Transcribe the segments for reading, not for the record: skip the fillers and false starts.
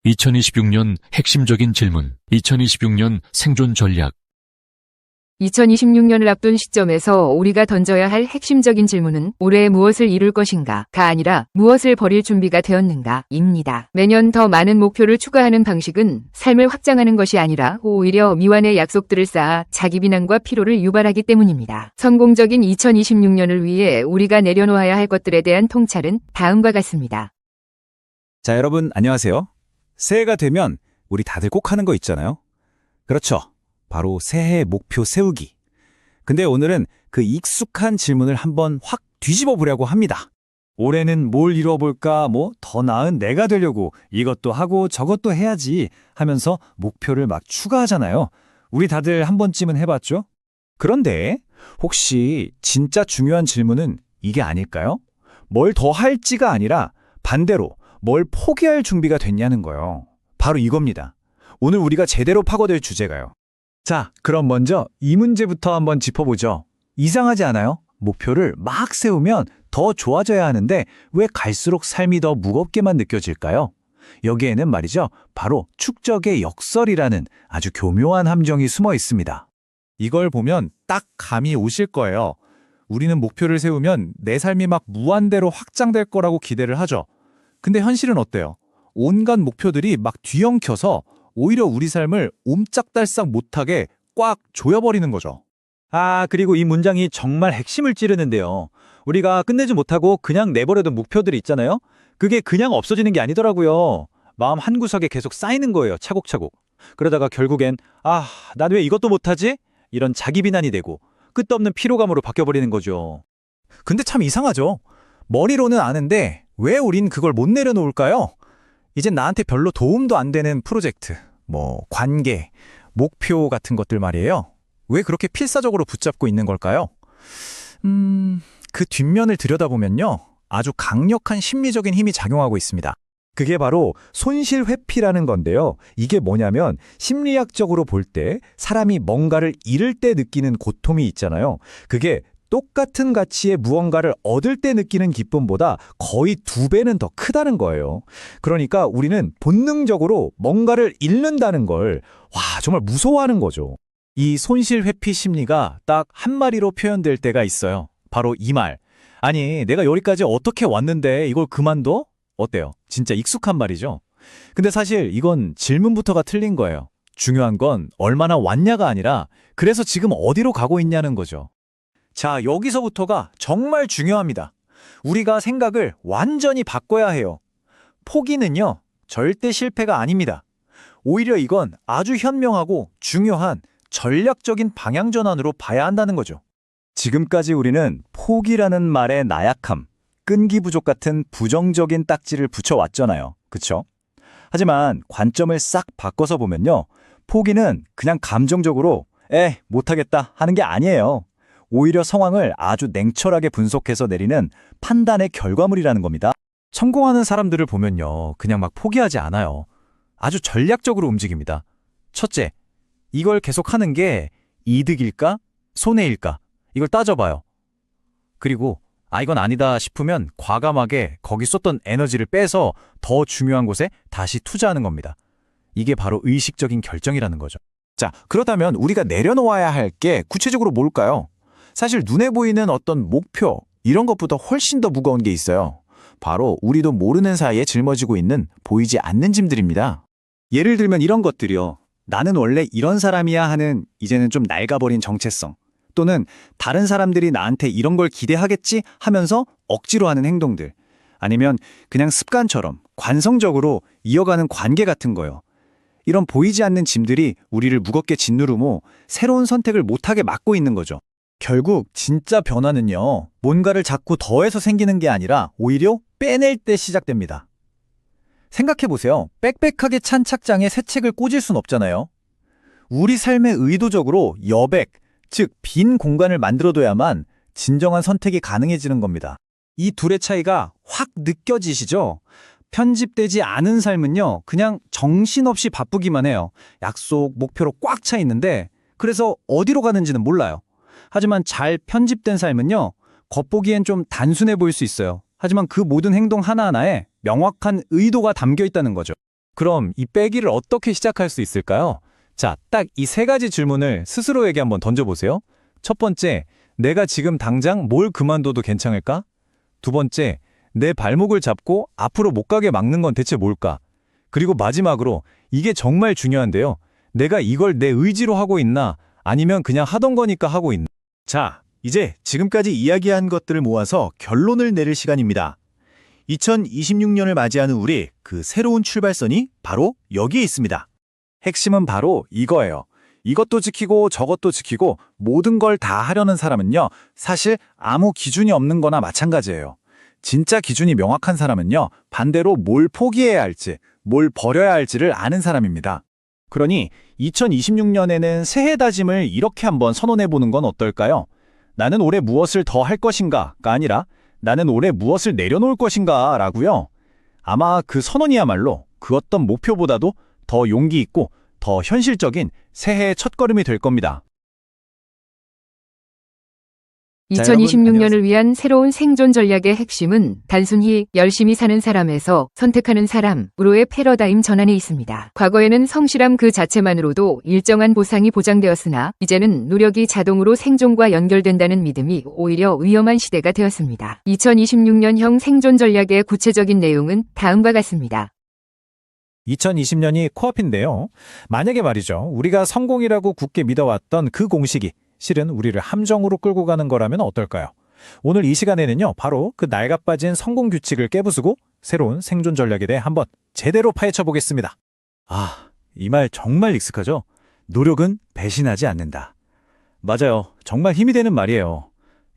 2026년 핵심적인 질문, 2026년 생존 전략. 2026년을 앞둔 시점에서 우리가 던져야 할 핵심적인 질문은 올해 무엇을 이룰 것인가가 아니라 무엇을 버릴 준비가 되었는가입니다. 매년 더 많은 목표를 추가하는 방식은 삶을 확장하는 것이 아니라 오히려 미완의 약속들을 쌓아 자기 비난과 피로를 유발하기 때문입니다. 성공적인 2026년을 위해 우리가 내려놓아야 할 것들에 대한 통찰은 다음과 같습니다. 자, 여러분 안녕하세요. 새해가 되면 우리 다들 꼭 하는 거 있잖아요. 그렇죠. 바로 새해 목표 세우기. 근데 오늘은 그 익숙한 질문을 한번 확 뒤집어 보려고 합니다. 올해는 뭘 이뤄볼까, 더 나은 내가 되려고 이것도 하고 저것도 해야지 하면서 목표를 막 추가하잖아요. 우리 다들 한 번쯤은 해봤죠? 그런데 혹시 진짜 중요한 질문은 이게 아닐까요? 뭘 더 할지가 아니라 반대로 뭘 포기할 준비가 됐냐는 거예요. 바로 이겁니다. 오늘 우리가 제대로 파고들 주제가요. 자, 그럼 먼저 이 문제부터 한번 짚어보죠. 이상하지 않아요? 목표를 막 세우면 더 좋아져야 하는데 왜 갈수록 삶이 더 무겁게만 느껴질까요? 여기에는 말이죠, 바로 축적의 역설이라는 아주 교묘한 함정이 숨어 있습니다. 이걸 보면 딱 감이 오실 거예요. 우리는 목표를 세우면 내 삶이 막 무한대로 확장될 거라고 기대를 하죠. 근데 현실은 어때요? 온갖 목표들이 막 뒤엉켜서 오히려 우리 삶을 옴짝달싹 못하게 꽉 조여버리는 거죠. 그리고 이 문장이 정말 핵심을 찌르는데요. 우리가 끝내지 못하고 그냥 내버려둔 목표들이 있잖아요. 그게 그냥 없어지는 게 아니더라고요. 마음 한구석에 계속 쌓이는 거예요, 차곡차곡. 그러다가 결국엔 난 왜 이것도 못하지? 이런 자기 비난이 되고 끝도 없는 피로감으로 바뀌어버리는 거죠. 근데 참 이상하죠. 머리로는 아는데 왜 우린 그걸 못 내려놓을까요? 이젠 나한테 별로 도움도 안 되는 프로젝트, 관계, 목표 같은 것들 말이에요. 왜 그렇게 필사적으로 붙잡고 있는 걸까요? 그 뒷면을 들여다보면요, 아주 강력한 심리적인 힘이 작용하고 있습니다. 그게 바로 손실회피라는 건데요. 이게 뭐냐면 심리학적으로 볼 때 사람이 뭔가를 잃을 때 느끼는 고통이 있잖아요. 그게 똑같은 가치의 무언가를 얻을 때 느끼는 기쁨보다 거의 2배는 더 크다는 거예요. 그러니까 우리는 본능적으로 뭔가를 잃는다는 걸 정말 무서워하는 거죠. 이 손실 회피 심리가 딱 한마디로 표현될 때가 있어요. 바로 이 말. 아니, 내가 여기까지 어떻게 왔는데 이걸 그만둬? 어때요? 진짜 익숙한 말이죠. 근데 사실 이건 질문부터가 틀린 거예요. 중요한 건 얼마나 왔냐가 아니라 그래서 지금 어디로 가고 있냐는 거죠. 자, 여기서부터가 정말 중요합니다. 우리가 생각을 완전히 바꿔야 해요. 포기는요, 절대 실패가 아닙니다. 오히려 이건 아주 현명하고 중요한 전략적인 방향 전환으로 봐야 한다는 거죠. 지금까지 우리는 포기라는 말의 나약함, 끈기 부족 같은 부정적인 딱지를 붙여왔잖아요. 그쵸? 하지만 관점을 싹 바꿔서 보면요, 포기는 그냥 감정적으로 못하겠다 하는 게 아니에요. 오히려 상황을 아주 냉철하게 분석해서 내리는 판단의 결과물이라는 겁니다. 성공하는 사람들을 보면요, 그냥 막 포기하지 않아요. 아주 전략적으로 움직입니다. 첫째, 이걸 계속하는 게 이득일까? 손해일까? 이걸 따져봐요. 그리고 이건 아니다 싶으면 과감하게 거기 쏟던 에너지를 빼서 더 중요한 곳에 다시 투자하는 겁니다. 이게 바로 의식적인 결정이라는 거죠. 자, 그렇다면 우리가 내려놓아야 할 게 구체적으로 뭘까요? 사실 눈에 보이는 어떤 목표, 이런 것보다 훨씬 더 무거운 게 있어요. 바로 우리도 모르는 사이에 짊어지고 있는 보이지 않는 짐들입니다. 예를 들면 이런 것들이요. 나는 원래 이런 사람이야 하는 이제는 좀 낡아버린 정체성, 또는 다른 사람들이 나한테 이런 걸 기대하겠지 하면서 억지로 하는 행동들, 아니면 그냥 습관처럼 관성적으로 이어가는 관계 같은 거요. 이런 보이지 않는 짐들이 우리를 무겁게 짓누르고 새로운 선택을 못하게 막고 있는 거죠. 결국 진짜 변화는요, 뭔가를 자꾸 더해서 생기는 게 아니라 오히려 빼낼 때 시작됩니다. 생각해보세요. 빽빽하게 찬 착장에 새 책을 꽂을 순 없잖아요. 우리 삶에 의도적으로 여백, 즉 빈 공간을 만들어둬야만 진정한 선택이 가능해지는 겁니다. 이 둘의 차이가 확 느껴지시죠? 편집되지 않은 삶은요, 그냥 정신없이 바쁘기만 해요. 약속, 목표로 꽉 차 있는데 그래서 어디로 가는지는 몰라요. 하지만 잘 편집된 삶은요, 겉보기엔 좀 단순해 보일 수 있어요. 하지만 그 모든 행동 하나하나에 명확한 의도가 담겨 있다는 거죠. 그럼 이 빼기를 어떻게 시작할 수 있을까요? 자, 딱 이 세 가지 질문을 스스로에게 한번 던져보세요. 첫 번째, 내가 지금 당장 뭘 그만둬도 괜찮을까? 두 번째, 내 발목을 잡고 앞으로 못 가게 막는 건 대체 뭘까? 그리고 마지막으로, 이게 정말 중요한데요. 내가 이걸 내 의지로 하고 있나? 아니면 그냥 하던 거니까 하고 있나? 자, 이제 지금까지 이야기한 것들을 모아서 결론을 내릴 시간입니다. 2026년을 맞이하는 우리 그 새로운 출발선이 바로 여기에 있습니다. 핵심은 바로 이거예요. 이것도 지키고 저것도 지키고 모든 걸 다 하려는 사람은요, 사실 아무 기준이 없는 거나 마찬가지예요. 진짜 기준이 명확한 사람은요, 반대로 뭘 포기해야 할지, 뭘 버려야 할지를 아는 사람입니다. 그러니 2026년에는 새해 다짐을 이렇게 한번 선언해보는 건 어떨까요? 나는 올해 무엇을 더 할 것인가가 아니라 나는 올해 무엇을 내려놓을 것인가 라고요. 아마 그 선언이야말로 그 어떤 목표보다도 더 용기 있고 더 현실적인 새해의 첫걸음이 될 겁니다. 2026년을 위한 새로운 생존 전략의 핵심은 단순히 열심히 사는 사람에서 선택하는 사람으로의 패러다임 전환에 있습니다. 과거에는 성실함 그 자체만으로도 일정한 보상이 보장되었으나 이제는 노력이 자동으로 생존과 연결된다는 믿음이 오히려 위험한 시대가 되었습니다. 2026년형 생존 전략의 구체적인 내용은 다음과 같습니다. 2020년이 코앞인데요. 만약에 말이죠. 우리가 성공이라고 굳게 믿어왔던 그 공식이 실은 우리를 함정으로 끌고 가는 거라면 어떨까요? 오늘 이 시간에는요. 바로 그 낡아빠진 성공 규칙을 깨부수고 새로운 생존 전략에 대해 한번 제대로 파헤쳐 보겠습니다. 아, 이 말 정말 익숙하죠? 노력은 배신하지 않는다. 맞아요. 정말 힘이 되는 말이에요.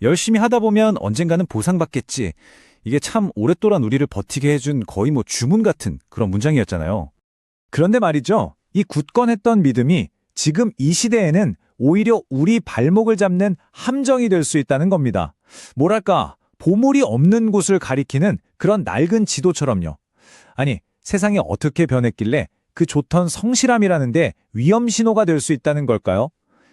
열심히 하다 보면 언젠가는 보상받겠지. 이게 참 오랫동안 우리를 버티게 해준 거의 주문 같은 그런 문장이었잖아요. 그런데 말이죠. 이 굳건했던 믿음이 지금 이 시대에는 오히려 우리 발목을 잡는 함정이 될 수 있다는 겁니다. 뭐랄까, 보물이 없는 곳을 가리키는 그런 낡은 지도처럼요. 아니, 세상이 어떻게 변했길래 그 좋던 성실함이라는데 위험 신호가 될 수 있다는 걸까요?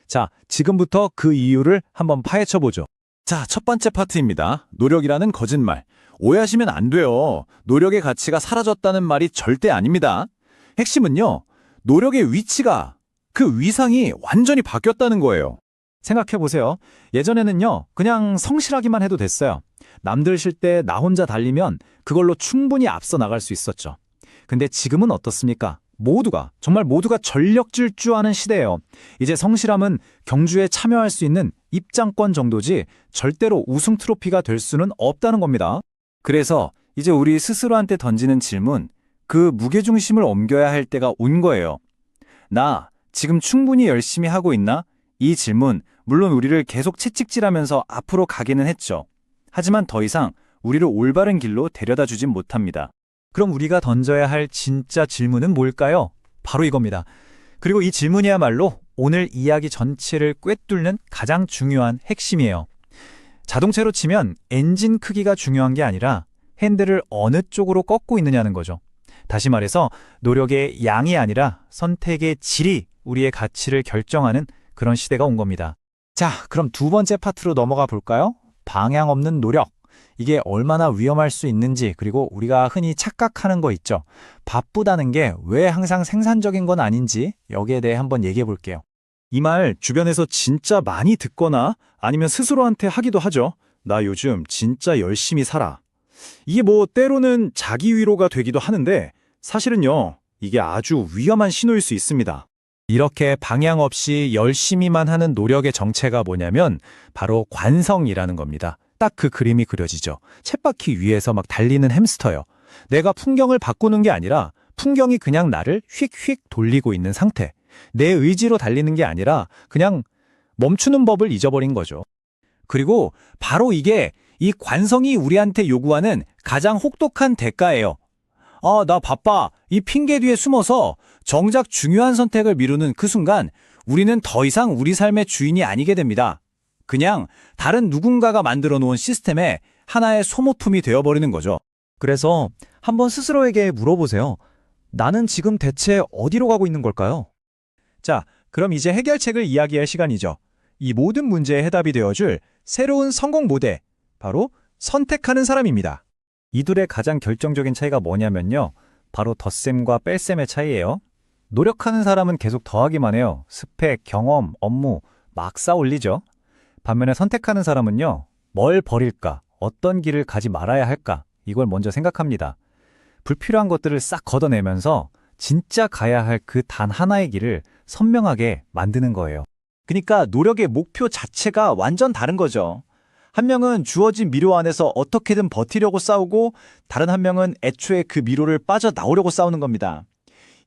자, 지금부터 그 이유를 한번 파헤쳐보죠. 자, 첫 번째 파트입니다. 노력이라는 거짓말. 오해하시면 안 돼요. 노력의 가치가 사라졌다는 말이 절대 아닙니다. 핵심은요, 노력의 위치가, 그 위상이 완전히 바뀌었다는 거예요. 생각해보세요. 예전에는요, 그냥 성실하기만 해도 됐어요. 남들 쉴 때 나 혼자 달리면 그걸로 충분히 앞서 나갈 수 있었죠. 근데 지금은 어떻습니까? 정말 모두가 전력 질주하는 시대예요. 이제 성실함은 경주에 참여할 수 있는 입장권 정도지 절대로 우승 트로피가 될 수는 없다는 겁니다. 그래서 이제 우리 스스로한테 던지는 질문, 그 무게중심을 옮겨야 할 때가 온 거예요. 나 지금 충분히 열심히 하고 있나? 이 질문, 물론 우리를 계속 채찍질하면서 앞으로 가기는 했죠. 하지만 더 이상 우리를 올바른 길로 데려다 주진 못합니다. 그럼 우리가 던져야 할 진짜 질문은 뭘까요? 바로 이겁니다. 그리고 이 질문이야말로 오늘 이야기 전체를 꿰뚫는 가장 중요한 핵심이에요. 자동차로 치면 엔진 크기가 중요한 게 아니라 핸들을 어느 쪽으로 꺾고 있느냐는 거죠. 다시 말해서 노력의 양이 아니라 선택의 질이 우리의 가치를 결정하는 그런 시대가 온 겁니다. 자, 그럼 두 번째 파트로 넘어가 볼까요? 방향 없는 노력. 이게 얼마나 위험할 수 있는지, 그리고 우리가 흔히 착각하는 거 있죠. 바쁘다는 게 왜 항상 생산적인 건 아닌지 여기에 대해 한번 얘기해 볼게요. 이 말 주변에서 진짜 많이 듣거나 아니면 스스로한테 하기도 하죠. 나 요즘 진짜 열심히 살아. 이게 때로는 자기 위로가 되기도 하는데 사실은요, 이게 아주 위험한 신호일 수 있습니다. 이렇게 방향 없이 열심히만 하는 노력의 정체가 뭐냐면 바로 관성이라는 겁니다. 딱 그 그림이 그려지죠. 쳇바퀴 위에서 막 달리는 햄스터요. 내가 풍경을 바꾸는 게 아니라 풍경이 그냥 나를 휙휙 돌리고 있는 상태. 내 의지로 달리는 게 아니라 그냥 멈추는 법을 잊어버린 거죠. 그리고 바로 이게 이 관성이 우리한테 요구하는 가장 혹독한 대가예요. 나 바빠. 이 핑계 뒤에 숨어서 정작 중요한 선택을 미루는 그 순간 우리는 더 이상 우리 삶의 주인이 아니게 됩니다. 그냥 다른 누군가가 만들어 놓은 시스템의 하나의 소모품이 되어버리는 거죠. 그래서 한번 스스로에게 물어보세요. 나는 지금 대체 어디로 가고 있는 걸까요? 자, 그럼 이제 해결책을 이야기할 시간이죠. 이 모든 문제의 해답이 되어줄 새로운 성공 모델, 바로 선택하는 사람입니다. 이 둘의 가장 결정적인 차이가 뭐냐면요. 바로 덧셈과 뺄셈의 차이예요. 노력하는 사람은 계속 더하기만 해요. 스펙, 경험, 업무 막 쌓아 올리죠. 반면에 선택하는 사람은요. 뭘 버릴까? 어떤 길을 가지 말아야 할까? 이걸 먼저 생각합니다. 불필요한 것들을 싹 걷어내면서 진짜 가야 할 그 단 하나의 길을 선명하게 만드는 거예요. 그러니까 노력의 목표 자체가 완전 다른 거죠. 한 명은 주어진 미로 안에서 어떻게든 버티려고 싸우고 다른 한 명은 애초에 그 미로를 빠져나오려고 싸우는 겁니다.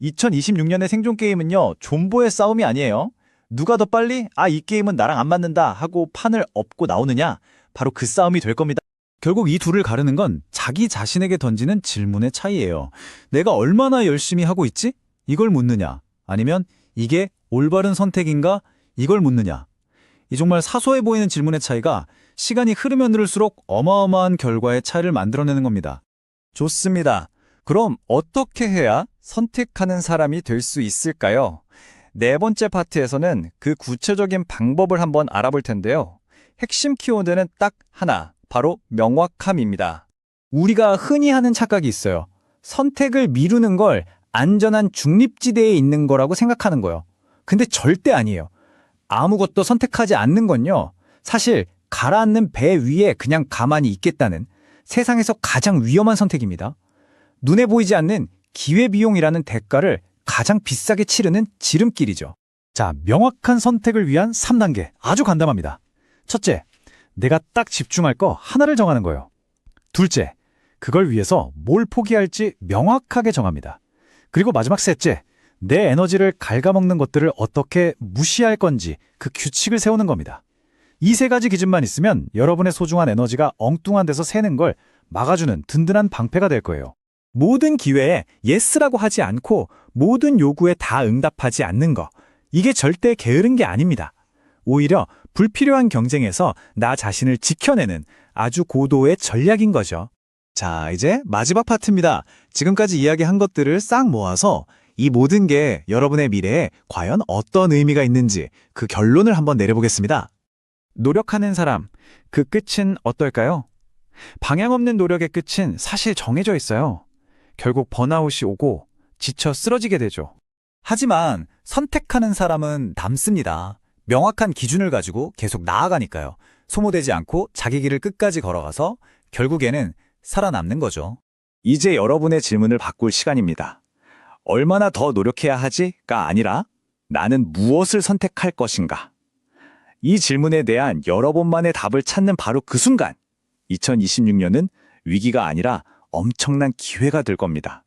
2026년의 생존 게임은요. 존버의 싸움이 아니에요. 누가 더 빨리 이 게임은 나랑 안 맞는다 하고 판을 엎고 나오느냐 바로 그 싸움이 될 겁니다. 결국 이 둘을 가르는 건 자기 자신에게 던지는 질문의 차이예요. 내가 얼마나 열심히 하고 있지? 이걸 묻느냐 아니면 이게 올바른 선택인가? 이걸 묻느냐. 이 정말 사소해 보이는 질문의 차이가 시간이 흐르면 흐를수록 어마어마한 결과의 차이를 만들어내는 겁니다. 좋습니다. 그럼 어떻게 해야 선택하는 사람이 될 수 있을까요? 네 번째 파트에서는 그 구체적인 방법을 한번 알아볼 텐데요. 핵심 키워드는 딱 하나, 바로 명확함입니다. 우리가 흔히 하는 착각이 있어요. 선택을 미루는 걸 안전한 중립지대에 있는 거라고 생각하는 거예요. 근데 절대 아니에요. 아무것도 선택하지 않는 건요. 사실 가라앉는 배 위에 그냥 가만히 있겠다는 세상에서 가장 위험한 선택입니다. 눈에 보이지 않는 기회비용이라는 대가를 가장 비싸게 치르는 지름길이죠. 자, 명확한 선택을 위한 3단계. 아주 간단합니다. 첫째, 내가 딱 집중할 거 하나를 정하는 거예요. 둘째, 그걸 위해서 뭘 포기할지 명확하게 정합니다. 그리고 마지막 셋째, 내 에너지를 갉아먹는 것들을 어떻게 무시할 건지 그 규칙을 세우는 겁니다. 이 세 가지 기준만 있으면 여러분의 소중한 에너지가 엉뚱한 데서 새는 걸 막아주는 든든한 방패가 될 거예요. 모든 기회에 예스라고 하지 않고 모든 요구에 다 응답하지 않는 거. 이게 절대 게으른 게 아닙니다. 오히려 불필요한 경쟁에서 나 자신을 지켜내는 아주 고도의 전략인 거죠. 자, 이제 마지막 파트입니다. 지금까지 이야기한 것들을 싹 모아서 이 모든 게 여러분의 미래에 과연 어떤 의미가 있는지 그 결론을 한번 내려보겠습니다. 노력하는 사람, 그 끝은 어떨까요? 방향 없는 노력의 끝은 사실 정해져 있어요. 결국 번아웃이 오고 지쳐 쓰러지게 되죠. 하지만 선택하는 사람은 남습니다. 명확한 기준을 가지고 계속 나아가니까요. 소모되지 않고 자기 길을 끝까지 걸어가서 결국에는 살아남는 거죠. 이제 여러분의 질문을 바꿀 시간입니다. 얼마나 더 노력해야 하지?가 아니라 나는 무엇을 선택할 것인가? 이 질문에 대한 여러분만의 답을 찾는 바로 그 순간 2026년은 위기가 아니라 엄청난 기회가 될 겁니다.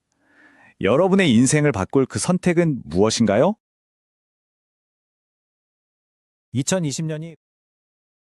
여러분의 인생을 바꿀 그 선택은 무엇인가요? 2020년이